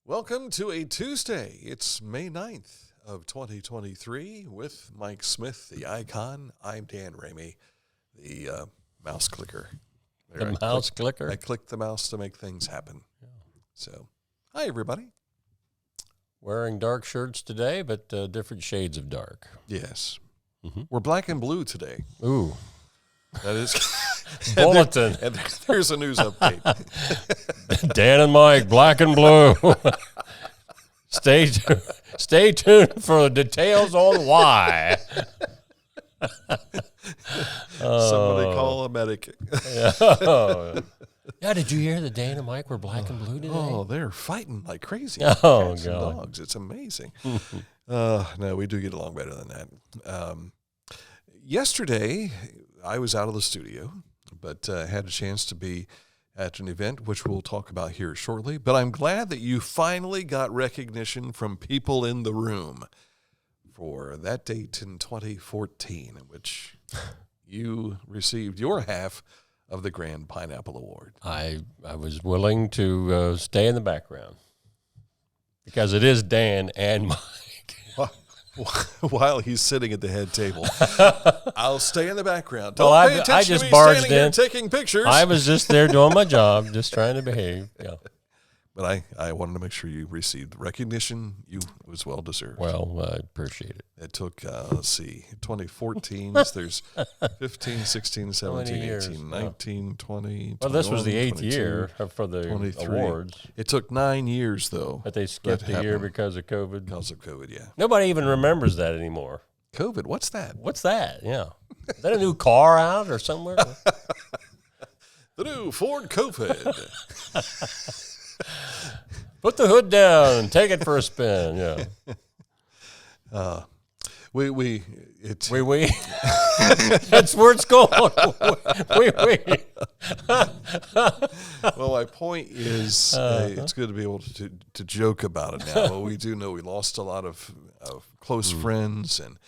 Welcome to a Tuesday. It's May 9th of 2023 with Mike Smith, the icon. I'm Dan Ramey, the mouse clicker. The mouse clicker? I click the mouse to make things happen. Yeah. So, hi, everybody. Wearing dark shirts today, but different shades of dark. Yes. Mm-hmm. We're black and blue today. Ooh. That is... Bulletin. And there's a news update. Dan and Mike, black and blue. Stay tuned for the details on why. Somebody call a medic. Yeah, did you hear that Dan and Mike were black and blue today? Oh, they're fighting like crazy. Oh, Cats and dogs. It's amazing. No, we do get along better than that. Yesterday, I was out of the studio, but had a chance to be at an event, which we'll talk about here shortly. But I'm glad that you finally got recognition from people in the room for that date in 2014, in which you received your half of the Grand Pineapple Award. I was willing to stay in the background because it is Dan and Mike. While he's sitting at the head table, I'll stay in the background. Well, Don't pay attention I just to me barged standing here in, taking pictures. I was just there doing my job, just trying to behave. Yeah. But I wanted to make sure you received recognition. It was well deserved. Well, I appreciate it. It took, let's see, 2014. There's 15, 16, 17, 18, 19, 20. Well, this was the 8th 22, year for the 23. awards. It took 9 years, though. But they skipped a year because of COVID. Because of COVID, yeah. Nobody even remembers that anymore. COVID, what's that? What's that? Yeah. Is that a new car out or somewhere? The new Ford COVID. Put the hood down and take it for a spin. Yeah. We. That's where it's going. Well, my point is, it's good to be able to joke about it now. But we do know we lost a lot of close friends and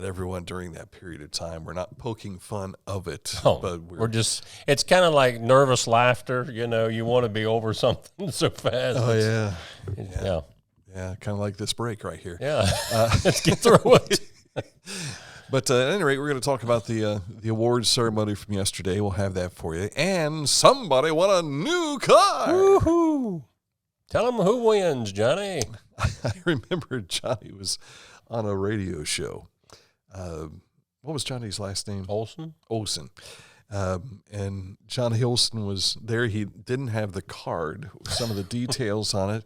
everyone during that period of time. We're not poking fun of it, but we're just. It's kind of like nervous laughter. You know, you want to be over something so fast. Oh yeah. Yeah, kind of like this break right here. Yeah, let's get through it. But at any rate, we're going to talk about the awards ceremony from yesterday. We'll have that for you. And somebody won a new car. Woohoo! Tell them who wins, Johnny. I remember Johnny was on a radio show. What was Johnny's last name? Olson. And Johnny Olson was there. He didn't have the card, some of the details on it.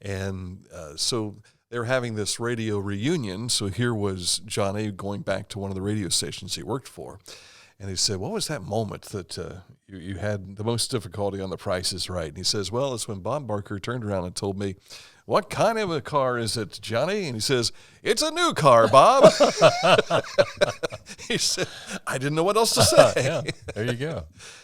And so they were having this radio reunion. So here was Johnny going back to one of the radio stations he worked for. And he said, what was that moment that you had the most difficulty on The Price is Right? And he says, well, it's when Bob Barker turned around and told me, what kind of a car is it, Johnny? And he says, it's a new car, Bob. He said, I didn't know what else to say. Yeah, there you go.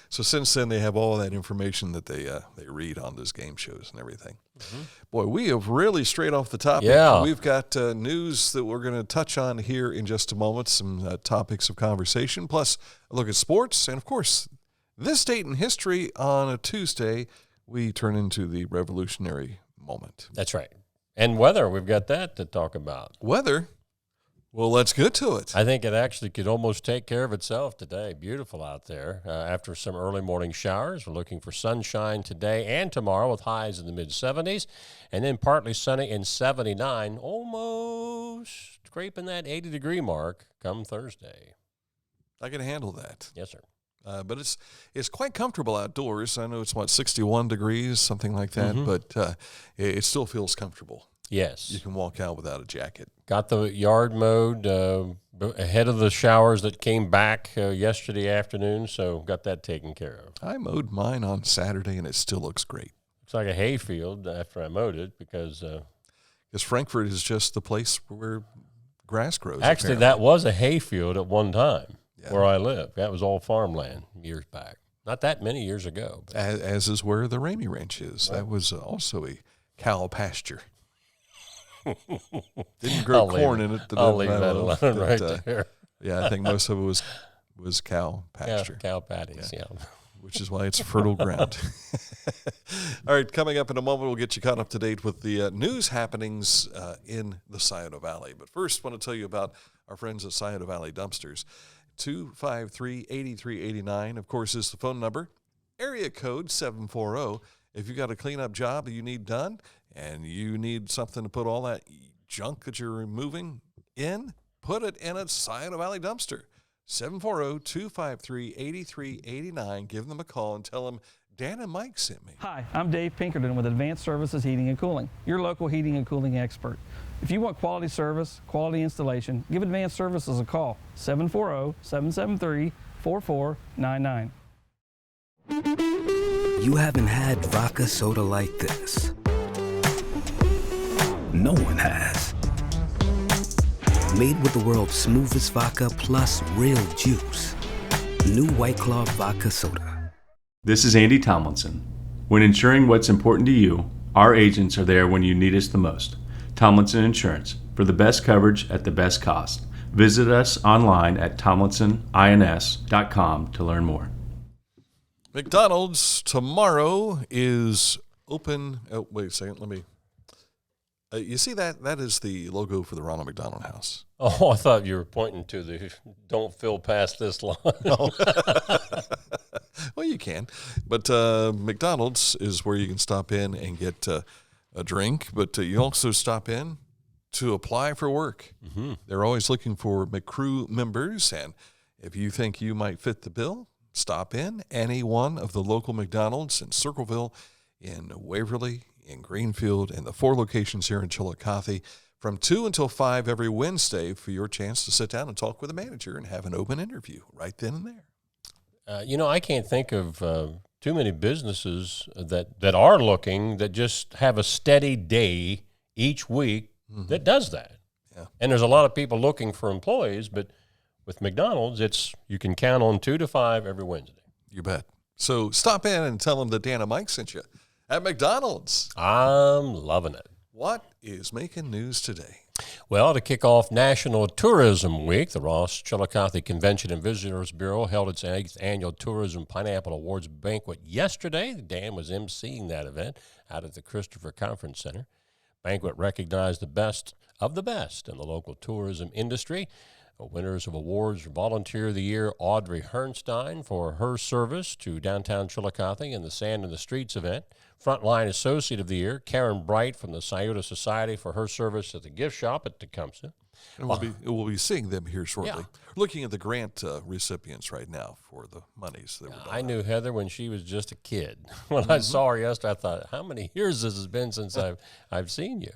So since then, they have all that information that they read on those game shows and everything. Mm-hmm. Boy, we have really strayed off the topic. Yeah. We've got news that we're going to touch on here in just a moment, some topics of conversation, plus a look at sports. And, of course, this date in history on a Tuesday, we turn into the revolutionary moment. That's right. And weather, we've got that to talk about. Weather? Well, let's get to it. I think it actually could almost take care of itself today. Beautiful out there. After some early morning showers, we're looking for sunshine today and tomorrow with highs in the mid-70s, and then partly sunny in 79, almost scraping that 80-degree mark come Thursday. I can handle that. Yes, sir. But it's quite comfortable outdoors. I know it's, 61 degrees, something like that, but it still feels comfortable. Yes. You can walk out without a jacket. Got the yard mowed ahead of the showers that came back yesterday afternoon, so got that taken care of. I mowed mine on Saturday, and it still looks great. Looks like a hayfield after I mowed it because Frankfort is just the place where grass grows. Actually, apparently. That was a hayfield at one time where I lived. That was all farmland years back. Not that many years ago. As is where the Ramey Ranch is. Right. That was also a cow pasture. Didn't grow corn in it. I'll leave that alone right there. Yeah, I think most of it was cow pasture. Yeah, cow patties, yeah. which is why it's fertile ground. All right, coming up in a moment, we'll get you caught up to date with the news happenings in the Scioto Valley. But first, I want to tell you about our friends at Scioto Valley Dumpsters. 253-8389, of course, is the phone number. Area code 740. If you've got a cleanup job that you need done and you need something to put all that junk that you're removing in, put it in a Scioto Valley dumpster. 740-253-8389. Give them a call and tell them Dan and Mike sent me. Hi, I'm Dave Pinkerton with Advanced Services Heating and Cooling, your local heating and cooling expert. If you want quality service, quality installation, give Advanced Services a call, 740-773-4499. You haven't had vodka soda like this. No one has. Made with the world's smoothest vodka plus real juice. New White Claw Vodka Soda. This is Andy Tomlinson. When ensuring what's important to you, our agents are there when you need us the most. Tomlinson Insurance, for the best coverage at the best cost. Visit us online at tomlinsonins.com to learn more. McDonald's tomorrow is open. Oh, wait a second. Let me. You see that? That is the logo for the Ronald McDonald House. Oh, I thought you were pointing to the "Don't fill past this line." No. Well, you can, but McDonald's is where you can stop in and get a drink, but you also stop in to apply for work. Mm-hmm. They're always looking for McCrew members, and if you think you might fit the bill, stop in any one of the local McDonald's in Circleville, in Waverly, in Greenfield, and the 4 locations here in Chillicothe from 2 until 5 every Wednesday for your chance to sit down and talk with a manager and have an open interview right then and there. I can't think of too many businesses that are looking that just have a steady day each week that does that. Yeah. And there's a lot of people looking for employees, but with McDonald's, you can count on 2 to 5 every Wednesday. You bet. So stop in and tell them that Dan and Mike sent you at McDonald's. I'm loving it. What is making news today? Well, to kick off National Tourism Week, the Ross Chillicothe Convention and Visitors Bureau held its 8th annual Tourism Pineapple Awards banquet yesterday. Dan was emceeing that event out at the Christopher Conference Center. Banquet recognized the best of the best in the local tourism industry. Winners of awards were Volunteer of the Year Audrey Hernstein for her service to downtown Chillicothe in the Sand in the Streets event. Frontline Associate of the Year Karen Bright from the Scioto Society for her service at the gift shop at Tecumseh. And we'll be seeing them here shortly. Yeah. Looking at the grant recipients right now for the monies that were done. I knew Heather when she was just a kid. When I saw her yesterday, I thought, how many years this has been since I've seen you?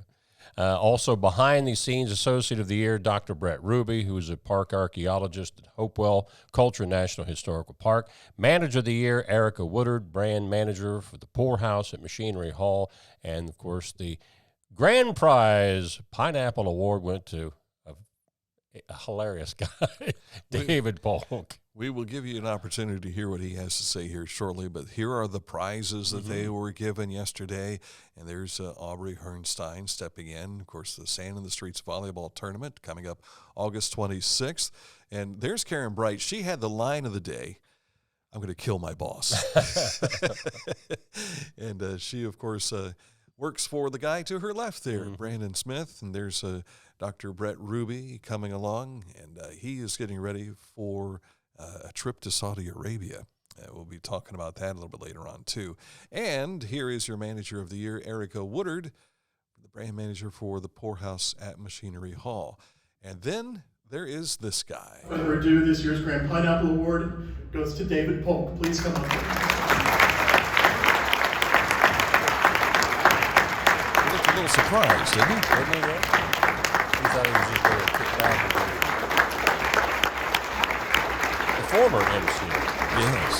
Also, behind the scenes Associate of the Year, Dr. Brett Ruby, who is a park archaeologist at Hopewell Culture National Historical Park. Manager of the Year, Erica Woodard, brand manager for the Poorhouse at Machinery Hall. And, of course, the grand prize Pineapple Award went to a hilarious guy, David Polk. We will give you an opportunity to hear what he has to say here shortly, but here are the prizes that they were given yesterday, and there's Aubrey Hernstein stepping in. Of course, the Sand in the Streets volleyball tournament coming up August 26th, and there's Karen Bright. She had the line of the day, I'm going to kill my boss. And she, of course, works for the guy to her left there, Brandon Smith, and there's Dr. Brett Ruby coming along, and he is getting ready for a trip to Saudi Arabia. We'll be talking about that a little bit later on, too. And here is your Manager of the Year, Erica Woodard, the brand manager for the Poorhouse at Machinery Hall. And then there is this guy. Further ado, this year's Grand Pineapple Award goes to David Polk. Please come up. He looked a little surprised, didn't he? Didn't he? He thought he was just going to kick back. The former MC. Yes.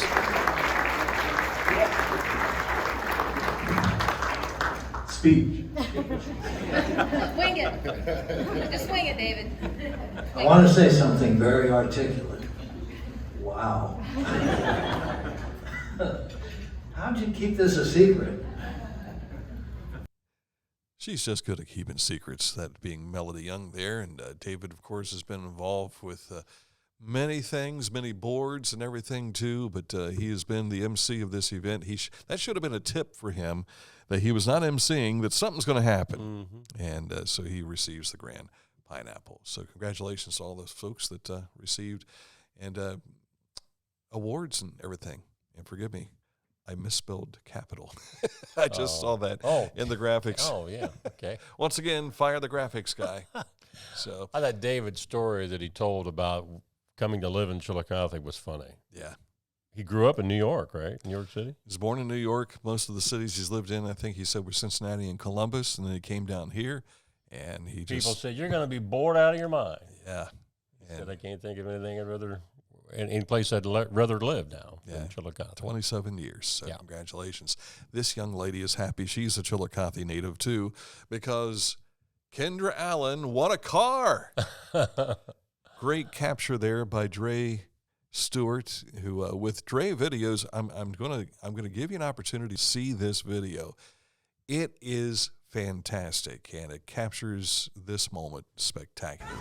Speech. Swing it. Just swing it, David. I want to say something very articulate. Wow. How'd you keep this a secret? She's just good at keeping secrets, that being Melody Young there. And David, of course, has been involved with many things, many boards and everything too, but he has been the MC of this event. That should have been a tip for him that he was not MCing, that something's going to happen. And so he receives the Grand Pineapple. So congratulations to all those folks that received and awards and everything. And forgive me, I misspelled capital. I just saw that in the graphics. Oh, yeah. Okay. Once again, fire the graphics guy. So I thought David's story that he told about coming to live in Chillicothe was funny. yeah. He grew up in New York, right? New York City? He was born in New York. Most of the cities he's lived in, I think he said, were Cincinnati and Columbus, and then he came down here, and he just... People said, you're going to be bored out of your mind. Yeah. He said, I can't think of anything any place I'd rather live now than Chillicothe. 27 years, so Yeah. congratulations. This young lady is happy. She's a Chillicothe native, too, because Kendra Allen won a car. Great capture there by Dre Stewart, who with Dre Videos, I'm gonna give you an opportunity to see this video. It is fantastic, and it captures this moment spectacularly.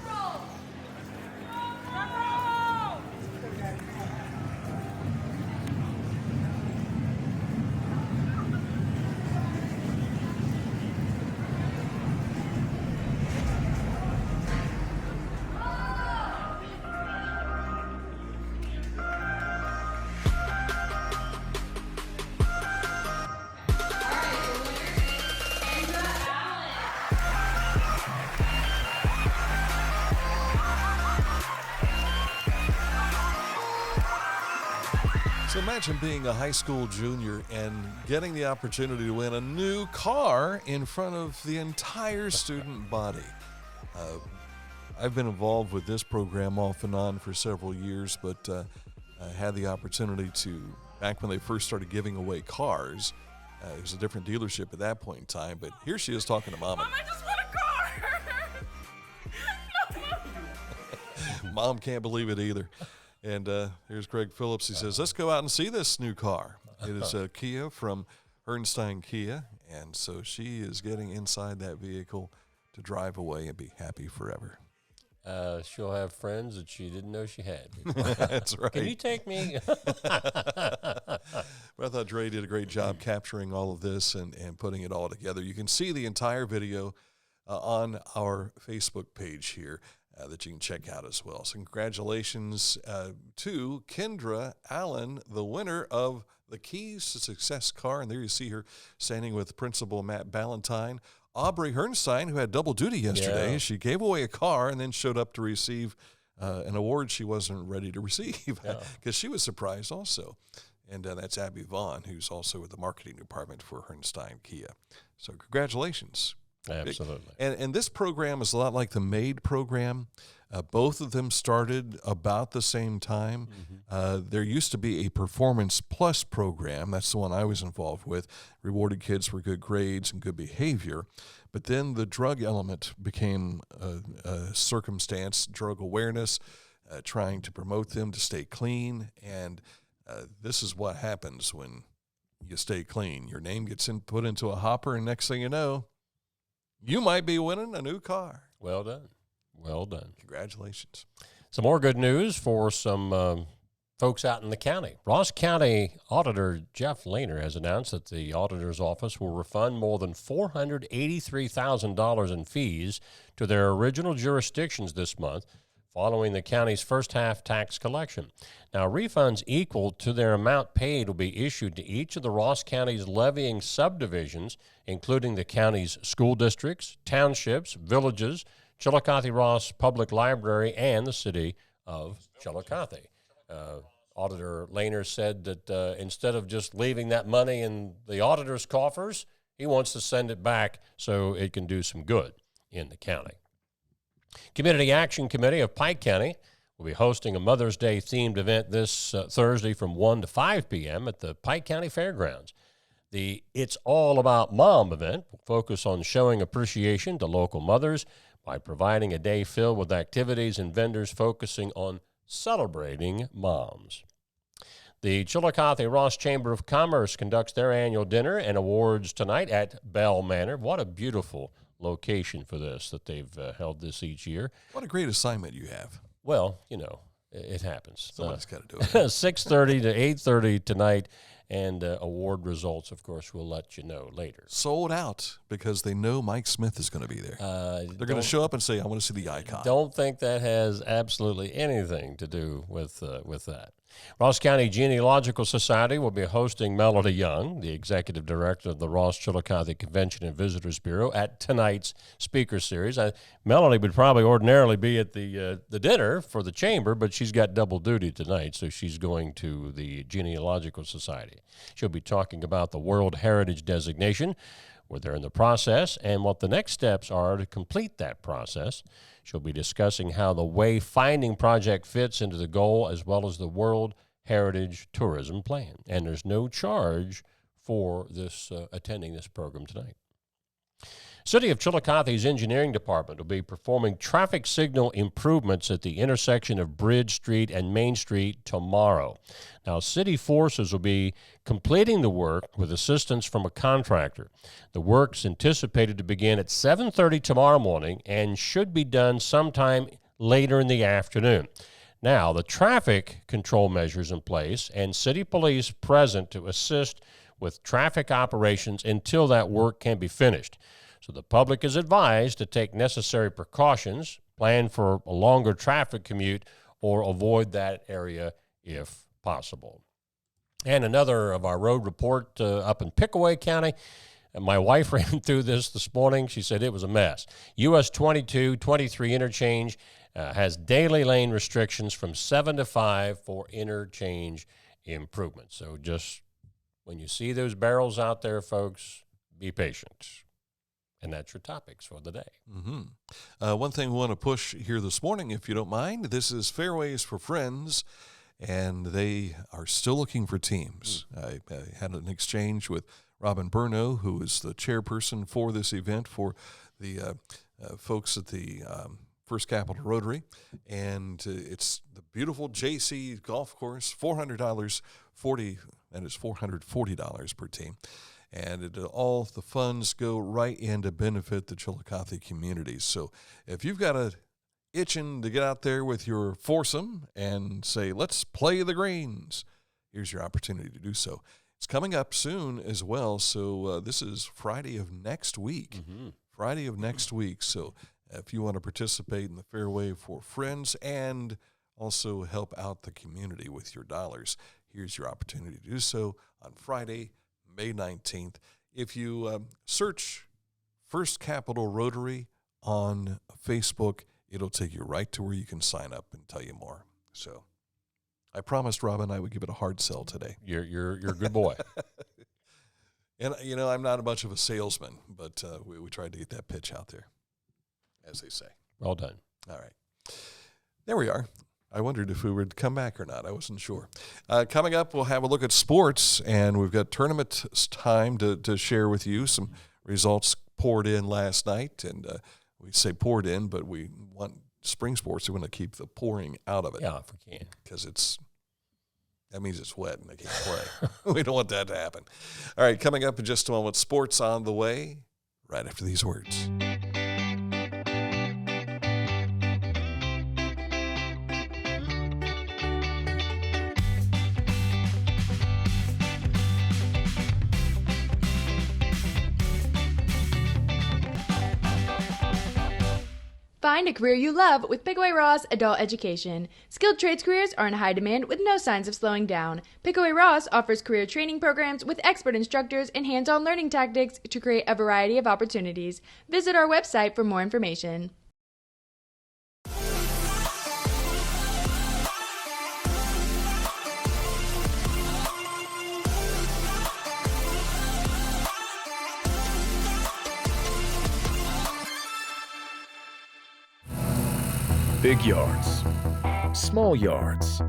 So imagine being a high school junior and getting the opportunity to win a new car in front of the entire student body. I've been involved with this program off and on for several years, but I had the opportunity to, back when they first started giving away cars, it was a different dealership at that point in time, but here she is talking to Mom. Mom, I just want a car. No. Mom can't believe it either. And here's Greg Phillips. He says, let's go out and see this new car. It is a Kia from Herrnstein Kia. And so she is getting inside that vehicle to drive away and be happy forever. She'll have friends that she didn't know she had. That's right. Can you take me? But I thought Dre did a great job capturing all of this and putting it all together. You can see the entire video on our Facebook page here. That you can check out as well. So congratulations to Kendra Allen, the winner of the Keys to Success car. And there you see her standing with Principal Matt Ballantyne. Aubrey Herrnstein, who had double duty yesterday. Yeah. She gave away a car and then showed up to receive an award she wasn't ready to receive because she was surprised also. And that's Abby Vaughn, who's also with the marketing department for Herrnstein Kia. So congratulations. Absolutely. And this program is a lot like the MAID program. Both of them started about the same time. There used to be a Performance Plus program. That's the one I was involved with. Rewarded kids for good grades and good behavior. But then the drug element became a circumstance, drug awareness, trying to promote them to stay clean. And this is what happens when you stay clean. Your name gets put into a hopper, and next thing you know, you might be winning a new car. Well done. Well done. Congratulations. Some more good news for some folks out in the county. Ross County Auditor Jeff Lehner has announced that the auditor's office will refund more than $483,000 in fees to their original jurisdictions this month, following the county's first half tax collection. Now, refunds equal to their amount paid will be issued to each of the Ross County's levying subdivisions, including the county's school districts, townships, villages, Chillicothe Ross Public Library, and the city of Chillicothe. Auditor Lehner said that instead of just leaving that money in the auditor's coffers, he wants to send it back so it can do some good in the county. Community Action Committee of Pike County will be hosting a Mother's Day themed event this Thursday from 1 to 5 p.m. at the Pike County Fairgrounds. The It's All About Mom event will focus on showing appreciation to local mothers by providing a day filled with activities and vendors focusing on celebrating moms. The Chillicothe Ross Chamber of Commerce conducts their annual dinner and awards tonight at Bell Manor. What a beautiful location for this that they've held this each year. What a great assignment you have. Well, you know, It happens. Someone's got to do it. 6:30 to 8:30 tonight, and award results, of course, we'll let you know later. Sold out because they know Mike Smith is going to be there. They're going to show up and say, I want to see the icon. Don't think that has absolutely anything to do with that. Ross County Genealogical Society will be hosting Melody Young, the executive director of the Ross Chillicothe Convention and Visitors Bureau, at tonight's speaker series. Melody would probably ordinarily be at the dinner for the chamber, but she's got double duty tonight, so she's going to the Genealogical Society. She'll be talking about the World Heritage designation, where they're in the process, and what the next steps are to complete that process. She'll be discussing how the Wayfinding Project fits into the goal, as well as the World Heritage Tourism Plan. And there's no charge for this attending this program tonight. City of Chillicothe's engineering department will be performing traffic signal improvements at the intersection of Bridge Street and Main Street tomorrow. Now, city forces will be completing the work with assistance from a contractor. The work's anticipated to begin at 7:30 tomorrow morning and should be done sometime later in the afternoon. Now, the traffic control measures in place and city police present to assist with traffic operations until that work can be finished. So the public is advised to take necessary precautions, plan for a longer traffic commute, or avoid that area if possible. And another of our road report up in Pickaway County. And my wife ran through this morning. She said it was a mess. US 22-23 interchange has daily lane restrictions from 7 to 5 for interchange improvements. So just when you see those barrels out there, folks, be patient. And that's your topics for the day. Mm-hmm. One thing we want to push here this morning, if you don't mind, this is Fairways for Friends, and they are still looking for teams. I had an exchange with Robin Burno, who is the chairperson for this event for the folks at the First Capital Rotary, and it's the beautiful JC Golf Course, $440 per team. And all the funds go right in to benefit the Chillicothe community. So if you've got a itching to get out there with your foursome and say, let's play the greens, here's your opportunity to do so. It's coming up soon as well. So this is Friday of next week. Mm-hmm. Friday of next week. So if you want to participate in the Fairway for Friends and also help out the community with your dollars, here's your opportunity to do so on Friday, May 19th. If you search First Capital Rotary on Facebook, it'll take you right to where you can sign up and tell you more. So I promised Robin I would give it a hard sell today. You're a good boy. And, you know, I'm not much of a salesman, but we tried to get that pitch out there, as they say. Well done. All right. There we are. I wondered if we would come back or not. I wasn't sure. Coming up, we'll have a look at sports, and we've got tournament time to share with you. Some results poured in last night, and we say poured in, but we want spring sports. We want to keep the pouring out of it. Yeah, if we can. Because that means it's wet and they can't play. We don't want that to happen. All right, coming up in just a moment, sports on the way, right after these words. Find a career you love with Pickaway Ross Adult Education. Skilled trades careers are in high demand with no signs of slowing down. Pickaway Ross offers career training programs with expert instructors and hands-on learning tactics to create a variety of opportunities. Visit our website for more information. Big yards, small yards,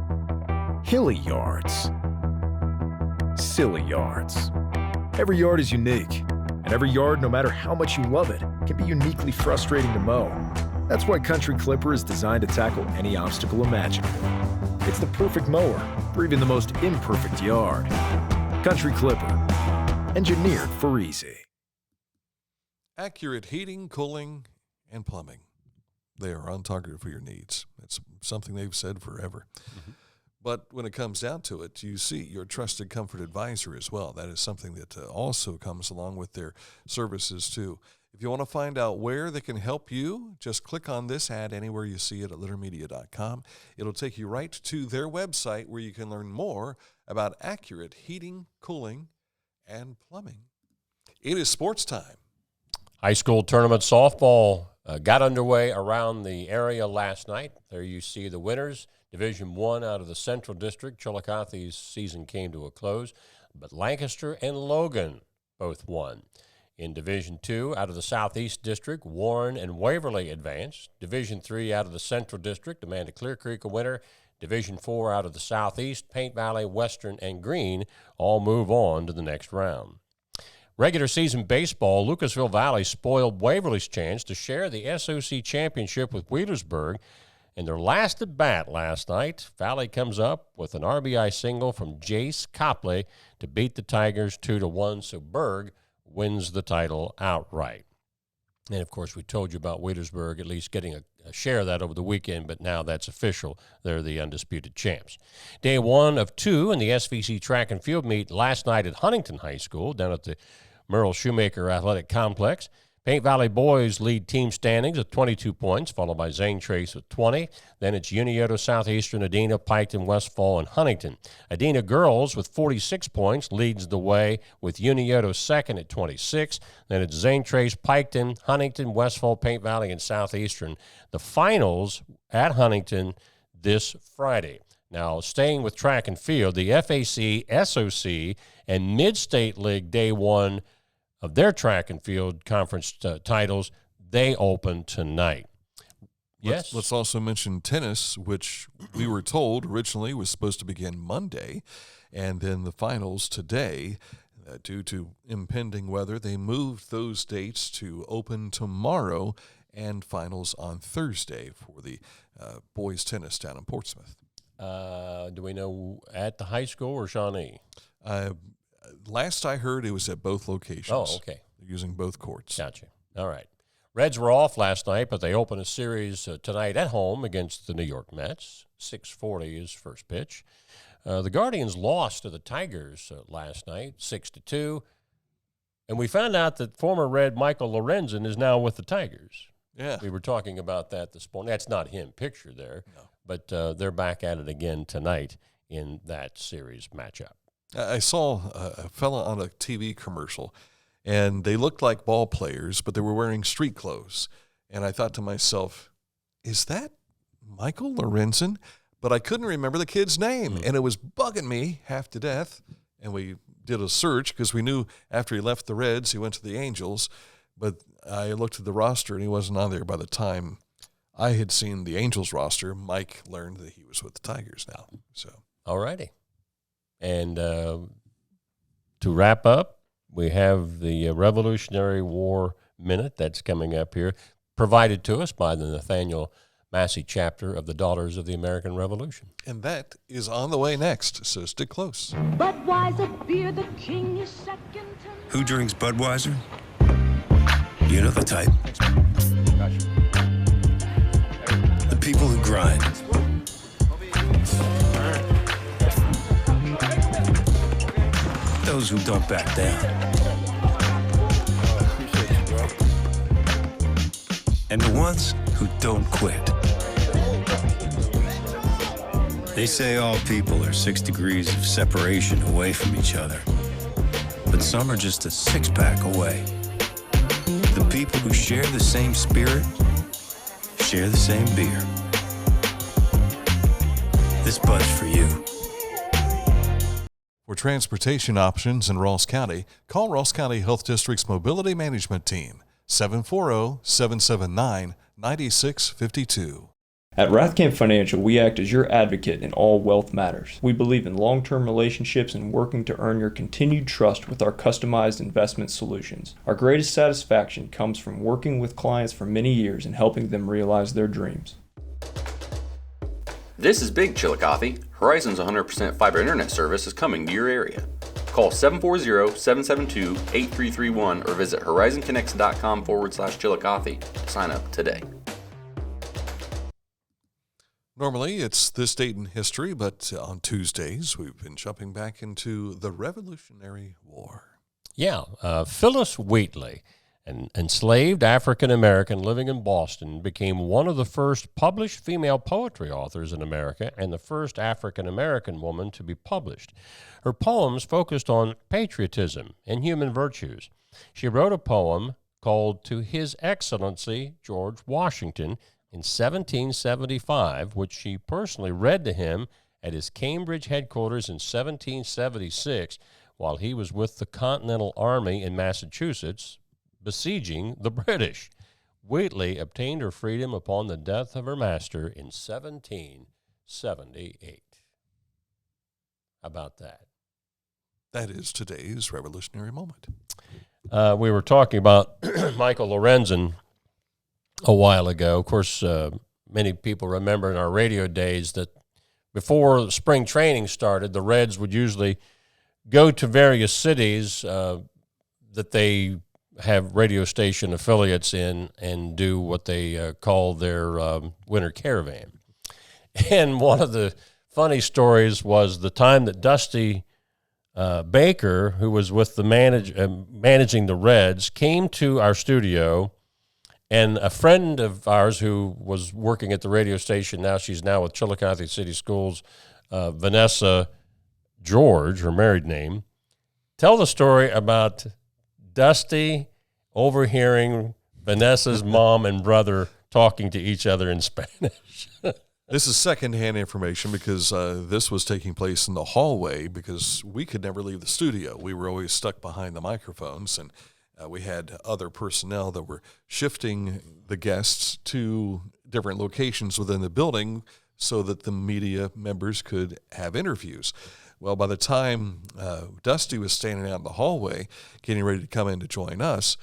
hilly yards, silly yards. Every yard is unique, and every yard, no matter how much you love it, can be uniquely frustrating to mow. That's why Country Clipper is designed to tackle any obstacle imaginable. It's the perfect mower for even the most imperfect yard. Country Clipper, engineered for easy. Accurate heating, cooling, and plumbing. They are on target for your needs. It's something they've said forever. Mm-hmm. But when it comes down to it, you see your trusted comfort advisor as well. That is something that also comes along with their services too. If you want to find out where they can help you, just click on this ad anywhere you see it at littermedia.com. It'll take you right to their website where you can learn more about accurate heating, cooling, and plumbing. It is sports time. High school tournament softball got underway around the area last night. There you see the winners. Division I out of the Central District. Chillicothe's season came to a close, but Lancaster and Logan both won. In Division II, out of the Southeast District, Warren and Waverly advanced. Division III, out of the Central District, Amanda Clear Creek a winner. Division IV, out of the Southeast, Paint Valley, Western, and Green all move on to the next round. Regular season baseball, Lucasville Valley spoiled Waverly's chance to share the SOC championship with Wheelersburg. In their last at bat last night, Valley comes up with an RBI single from Jace Copley to beat the Tigers 2-1, so Berg wins the title outright. And, of course, we told you about Wheelersburg at least getting a share of that over the weekend, but now that's official. They're the undisputed champs. Day 1 of 2 in the SVC track and field meet last night at Huntington High School down at the Merle Shoemaker Athletic Complex. Paint Valley boys lead team standings with 22 points, followed by Zane Trace with 20. Then it's Unioto, Southeastern, Adena, Piketon, Westfall, and Huntington. Adena girls with 46 points leads the way with Unioto second at 26. Then it's Zane Trace, Piketon, Huntington, Westfall, Paint Valley, and Southeastern. The finals at Huntington this Friday. Now, staying with track and field, the FAC, SOC, and Mid-State League Day 1 of their track and field conference titles, they open tonight. Yes. Let's also mention tennis, which we were told originally was supposed to begin Monday, and then the finals today. Due to impending weather, they moved those dates to open tomorrow and finals on Thursday for the boys tennis down in Portsmouth. Do we know at the high school or Shawnee? Last I heard, it was at both locations. Oh, okay. They're using both courts. Gotcha. All right. Reds were off last night, but they open a series tonight at home against the New York Mets. 6:40 is first pitch. The Guardians lost to the Tigers last night, 6-2. And we found out that former Red Michael Lorenzen is now with the Tigers. Yeah. We were talking about that this morning. That's not him picture there, no. But they're back at it again tonight in that series matchup. I saw a fella on a TV commercial, and they looked like ball players, but they were wearing street clothes. And I thought to myself, is that Michael Lorenzen? But I couldn't remember the kid's name, and it was bugging me half to death. And we did a search because we knew after he left the Reds, he went to the Angels. But I looked at the roster, and he wasn't on there by the time I had seen the Angels roster. Mike learned that he was with the Tigers now. So, all righty. And to wrap up, we have the Revolutionary War Minute that's coming up here, provided to us by the Nathaniel Massey chapter of the Daughters of the American Revolution. And that is on the way next, so stick close. Budweiser beer, the king is second to none. Who drinks Budweiser? You know the type. The people who grind. Those who don't back down. And the ones who don't quit. They say all people are 6 degrees of separation away from each other. But some are just a six-pack away. The people who share the same spirit, share the same beer. This Bud's for you. For transportation options in Ross County, call Ross County Health District's Mobility Management Team, 740-779-9652. At Rathkamp Financial, we act as your advocate in all wealth matters. We believe in long-term relationships and working to earn your continued trust with our customized investment solutions. Our greatest satisfaction comes from working with clients for many years and helping them realize their dreams. This is Big Chillicothe. Horizon's 100% fiber internet service is coming to your area. Call 740-772-8331 or visit horizonconnects.com/Chillicothe to sign up today. Normally, it's this date in history, but on Tuesdays, we've been jumping back into the Revolutionary War. Yeah, Phyllis Wheatley, an enslaved African-American living in Boston, became one of the first published female poetry authors in America and the first African-American woman to be published. Her poems focused on patriotism and human virtues. She wrote a poem called To His Excellency George Washington in 1775, which she personally read to him at his Cambridge headquarters in 1776 while he was with the Continental Army in Massachusetts besieging the British. Wheatley obtained her freedom upon the death of her master in 1778. How about that? That is today's revolutionary moment. We were talking about Michael Lorenzen a while ago. Of course, many people remember in our radio days that before spring training started, the Reds would usually go to various cities that they have radio station affiliates in and do what they call their winter caravan. And one of the funny stories was the time that Dusty Baker, who was with the managing the Reds, came to our studio, and a friend of ours who was working at the radio station, she's now with Chillicothe City Schools, Vanessa George, her married name, tell the story about Dusty overhearing Vanessa's mom and brother talking to each other in Spanish. This is secondhand information because this was taking place in the hallway because we could never leave the studio. We were always stuck behind the microphones, and we had other personnel that were shifting the guests to different locations within the building so that the media members could have interviews. Well, by the time Dusty was standing out in the hallway, getting ready to come in to join us,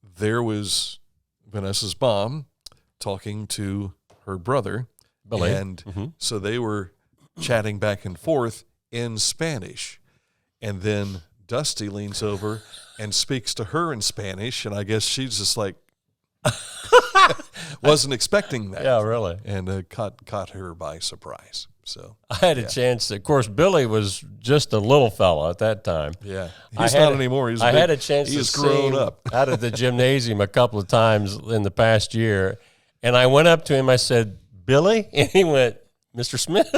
there was Vanessa's mom talking to her brother, Billy. And so they were chatting back and forth in Spanish. And then Dusty leans over and speaks to her in Spanish, and I guess she's just like, wasn't expecting that. Yeah, really. And caught her by surprise. So I had a chance. Of course, Billy was just a little fella at that time. Yeah, he's not anymore. I had a chance to he's see grown him up out at the gymnasium a couple of times in the past year, and I went up to him. I said, "Billy," and he went, "Mr. Smith,"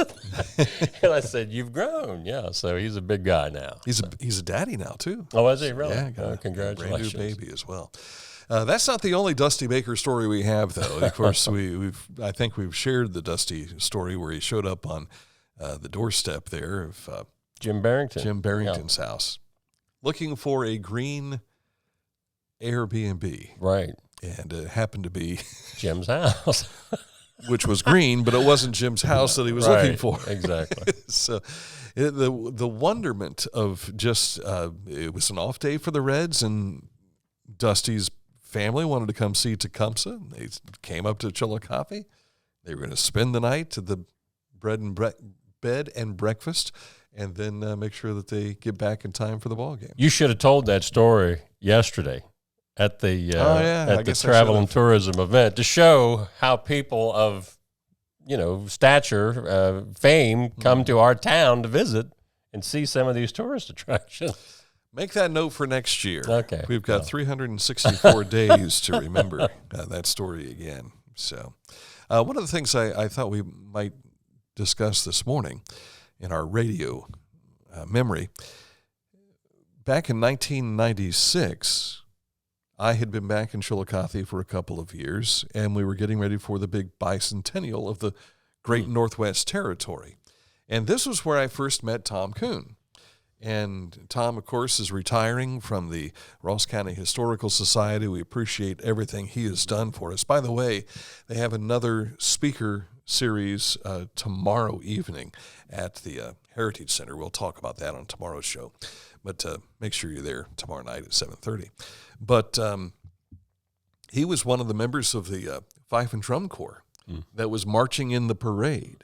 and I said, "You've grown." Yeah, so he's a big guy now. He's a daddy now too. Oh, is he really? Yeah, congratulations, brand new baby as well. That's not the only Dusty Baker story we have, though. Of course, I think we've shared the Dusty story where he showed up on the doorstep there of Jim Barrington. Jim Barrington's house, looking for a green Airbnb. Right. And it happened to be Jim's house, which was green, but it wasn't Jim's house that he was looking for. Exactly. So the wonderment of just it was an off day for the Reds, and Dusty's family wanted to come see Tecumseh. They came up to Chillicothe. They were going to spend the night at the bed and breakfast, and then make sure that they get back in time for the ball game. You should have told that story yesterday at the travel and tourism event to show how people of stature, fame come to our town to visit and see some of these tourist attractions. Make that note for next year. Okay. We've got 364 days to remember that story again. So one of the things I thought we might discuss this morning in our radio memory, back in 1996, I had been back in Chillicothe for a couple of years, and we were getting ready for the big bicentennial of the Great Northwest Territory. And this was where I first met Tom Kuhn. And Tom, of course, is retiring from the Ross County Historical Society. We appreciate everything he has done for us. By the way, they have another speaker series tomorrow evening at the Heritage Center. We'll talk about that on tomorrow's show. But make sure you're there tomorrow night at 7:30. But he was one of the members of the Fife and Drum Corps that was marching in the parade.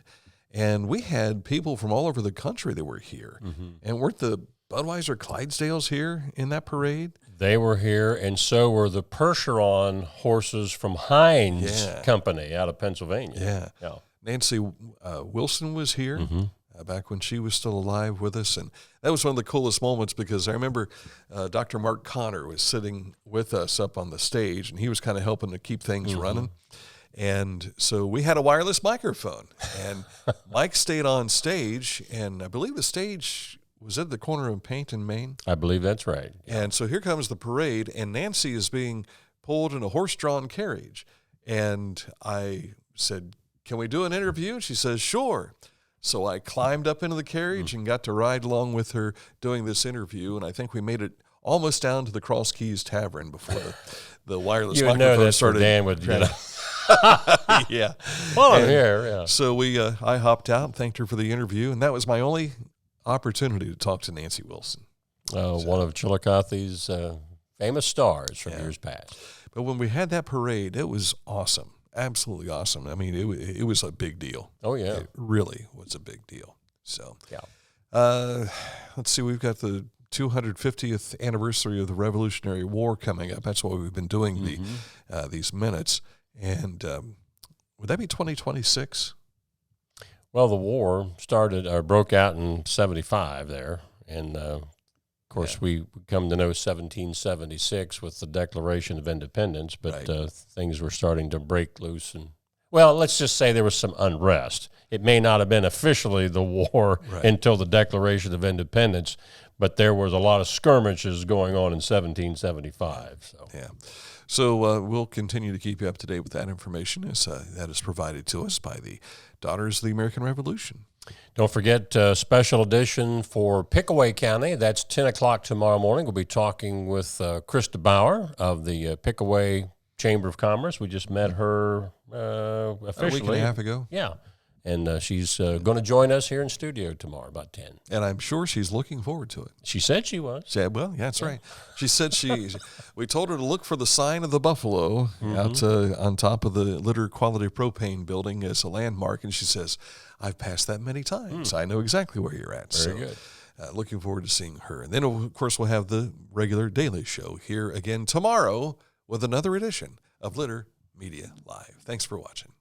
And we had people from all over the country that were here. Mm-hmm. And weren't the Budweiser Clydesdales here in that parade? They were here, and so were the Percheron horses from Heinz Company out of Pennsylvania. Yeah. Nancy Wilson was here back when she was still alive with us, and that was one of the coolest moments because I remember Dr. Mark Connor was sitting with us up on the stage, and he was kind of helping to keep things running. And so we had a wireless microphone, and Mike stayed on stage, and I believe the stage was at the corner of Paint and Main. I believe that's right. And so here comes the parade, and Nancy is being pulled in a horse-drawn carriage. And I said, "Can we do an interview?" And she says, "Sure." So I climbed up into the carriage and got to ride along with her doing this interview, and I think we made it almost down to the Cross Keys Tavern before the wireless you would microphone know that's started. Where Dan would, Yeah. Well, I'm here. Yeah. So I hopped out and thanked her for the interview, and that was my only opportunity to talk to Nancy Wilson. One of Chillicothe's famous stars from years past. But when we had that parade, it was awesome. Absolutely awesome. I mean, it was a big deal. Oh, yeah. It really was a big deal. So, yeah. Let's see, we've got the 250th anniversary of the Revolutionary War coming up. That's why we've been doing these minutes. And would that be 2026? Well, the war broke out in 1975 there. And, of course, we come to know 1776 with the Declaration of Independence, but things were starting to break loose. And well, let's just say there was some unrest. It may not have been officially the war until the Declaration of Independence, but there was a lot of skirmishes going on in 1775. So we'll continue to keep you up to date with that information as that is provided to us by the Daughters of the American Revolution. Don't forget special edition for Pickaway County. That's 10 o'clock tomorrow morning. We'll be talking with Krista Bauer of the Pickaway Chamber of Commerce. We just met her officially. A week and a half ago. Yeah. And she's going to join us here in studio tomorrow about 10. And I'm sure she's looking forward to it. She said she was. Well, yeah, that's right. She said we told her to look for the sign of the buffalo out on top of the Litter Quality Propane building as a landmark. And she says, "I've passed that many times. I know exactly where you're at." Very good. Looking forward to seeing her. And then, of course, we'll have the regular daily show here again tomorrow with another edition of Litter Media Live. Thanks for watching.